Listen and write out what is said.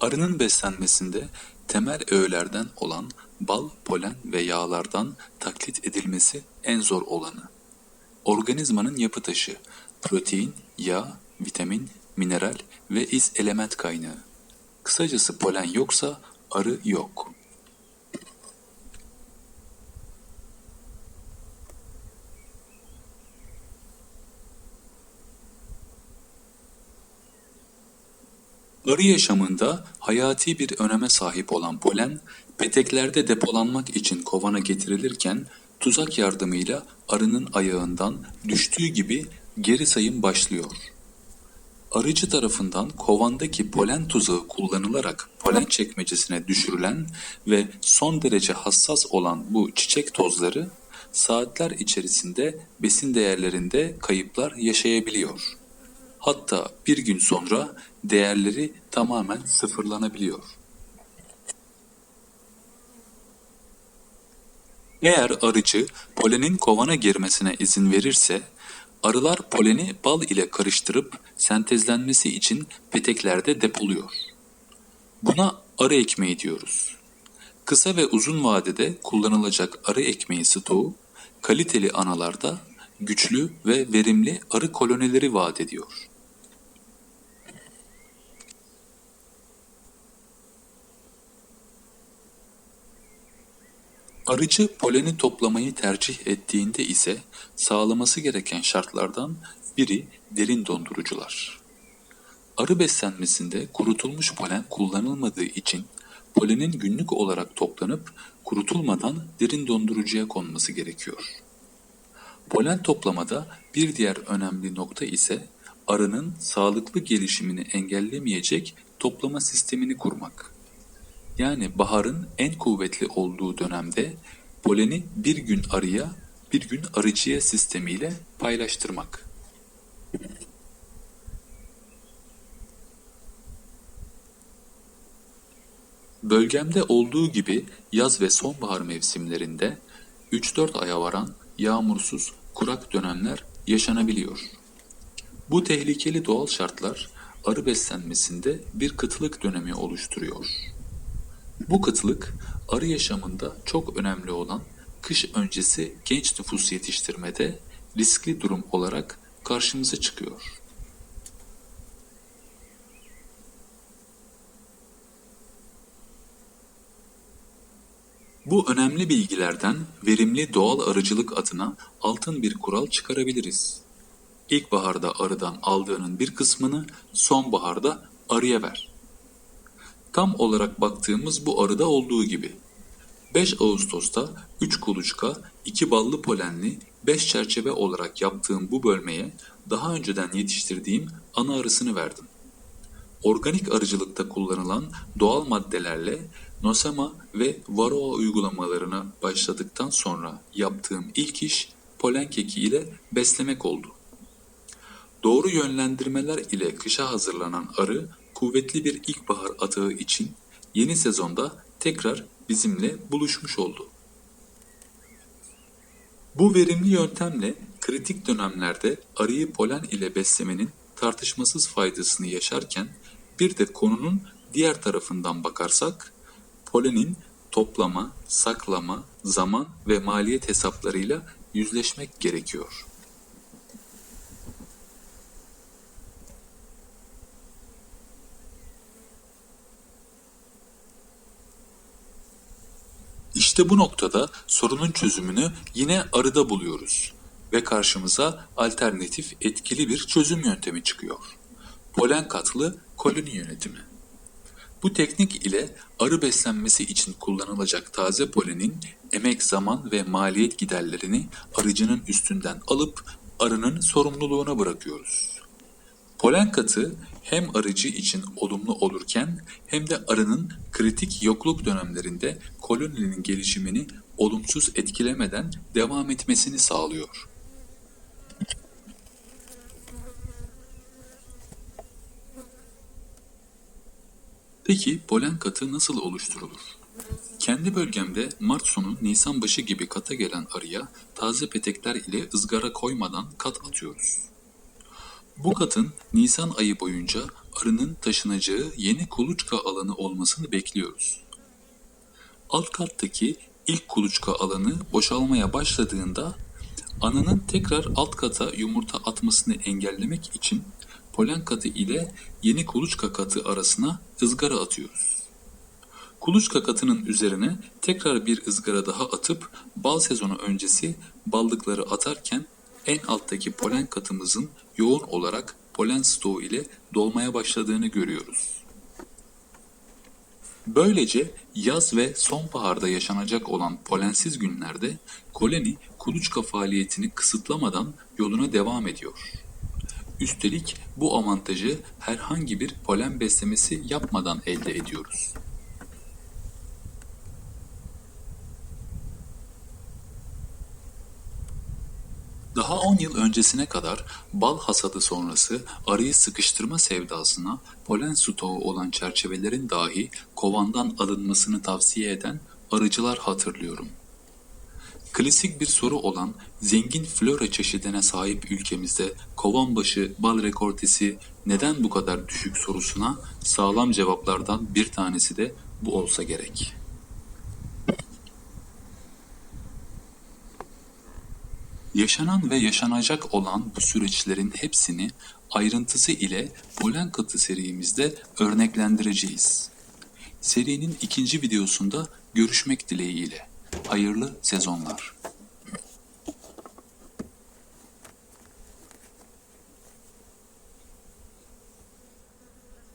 Arının beslenmesinde temel öğelerden olan bal, polen ve yağlardan taklit edilmesi en zor olanı. Organizmanın yapı taşı, protein, yağ, vitamin, mineral ve iz element kaynağı. Kısacası polen yoksa arı yok. Arı yaşamında hayati bir öneme sahip olan polen, peteklerde depolanmak için kovana getirilirken tuzak yardımıyla arının ayağından düştüğü gibi geri sayım başlıyor. Arıcı tarafından kovandaki polen tuzağı kullanılarak polen çekmecesine düşürülen ve son derece hassas olan bu çiçek tozları saatler içerisinde besin değerlerinde kayıplar yaşayabiliyor. Hatta bir gün sonra değerleri tamamen sıfırlanabiliyor. Eğer arıcı polenin kovana girmesine izin verirse, arılar poleni bal ile karıştırıp sentezlenmesi için peteklerde depoluyor. Buna arı ekmeği diyoruz. Kısa ve uzun vadede kullanılacak arı ekmeği stoğu, kaliteli analarda güçlü ve verimli arı kolonileri vaat ediyor. Arıcı poleni toplamayı tercih ettiğinde ise sağlaması gereken şartlardan biri derin dondurucular. Arı beslenmesinde kurutulmuş polen kullanılmadığı için polenin günlük olarak toplanıp kurutulmadan derin dondurucuya konması gerekiyor. Polen toplamada bir diğer önemli nokta ise arının sağlıklı gelişimini engellemeyecek toplama sistemini kurmak. Yani baharın en kuvvetli olduğu dönemde poleni bir gün arıya, bir gün arıcıya sistemiyle paylaştırmak. Bölgemde olduğu gibi yaz ve sonbahar mevsimlerinde 3-4 aya varan yağmursuz, kurak dönemler yaşanabiliyor. Bu tehlikeli doğal şartlar arı beslenmesinde bir kıtlık dönemi oluşturuyor. Bu kıtlık, arı yaşamında çok önemli olan kış öncesi genç nüfus yetiştirmede riskli durum olarak karşımıza çıkıyor. Bu önemli bilgilerden verimli doğal arıcılık adına altın bir kural çıkarabiliriz. İlkbaharda arıdan aldığının bir kısmını sonbaharda arıya ver. Tam olarak baktığımız bu arıda olduğu gibi. 5 Ağustos'ta 3 kuluçka, 2 ballı polenli, 5 çerçeve olarak yaptığım bu bölmeye daha önceden yetiştirdiğim ana arısını verdim. Organik arıcılıkta kullanılan doğal maddelerle nosema ve varroa uygulamalarına başladıktan sonra yaptığım ilk iş polen keki ile beslemek oldu. Doğru yönlendirmeler ile kışa hazırlanan arı kuvvetli bir ilkbahar atağı için yeni sezonda tekrar bizimle buluşmuş oldu. Bu verimli yöntemle kritik dönemlerde arıyı polen ile beslemenin tartışmasız faydasını yaşarken bir de konunun diğer tarafından bakarsak, polenin toplama, saklama, zaman ve maliyet hesaplarıyla yüzleşmek gerekiyor. İşte bu noktada sorunun çözümünü yine arıda buluyoruz ve karşımıza alternatif etkili bir çözüm yöntemi çıkıyor. Polen katlı koloni yönetimi. Bu teknik ile arı beslenmesi için kullanılacak taze polenin emek, zaman ve maliyet giderlerini arıcının üstünden alıp arının sorumluluğuna bırakıyoruz. Polen katı hem arıcı için olumlu olurken hem de arının kritik yokluk dönemlerinde koloninin gelişimini olumsuz etkilemeden devam etmesini sağlıyor. Peki polen katı nasıl oluşturulur? Kendi bölgemde Mart sonu Nisan başı gibi kata gelen arıya taze petekler ile ızgara koymadan kat atıyoruz. Bu katın Nisan ayı boyunca arının taşınacağı yeni kuluçka alanı olmasını bekliyoruz. Alt kattaki ilk kuluçka alanı boşalmaya başladığında ananın tekrar alt kata yumurta atmasını engellemek için polen katı ile yeni kuluçka katı arasına ızgara atıyoruz. Kuluçka katının üzerine tekrar bir ızgara daha atıp bal sezonu öncesi ballıkları atarken en alttaki polen katımızın yoğun olarak polen stoğu ile dolmaya başladığını görüyoruz. Böylece yaz ve sonbaharda yaşanacak olan polensiz günlerde koloni kuluçka faaliyetini kısıtlamadan yoluna devam ediyor. Üstelik bu avantajı herhangi bir polen beslemesi yapmadan elde ediyoruz. Daha 10 yıl öncesine kadar bal hasadı sonrası arıyı sıkıştırma sevdasına polen stoğu olan çerçevelerin dahi kovandan alınmasını tavsiye eden arıcılar hatırlıyorum. Klasik bir soru olan zengin flora çeşidine sahip ülkemizde kovan başı bal rekortesi neden bu kadar düşük sorusuna sağlam cevaplardan bir tanesi de bu olsa gerek. Yaşanan ve yaşanacak olan bu süreçlerin hepsini ayrıntısı ile polen katı serimizde örneklendireceğiz. Serinin ikinci videosunda görüşmek dileğiyle. Hayırlı sezonlar.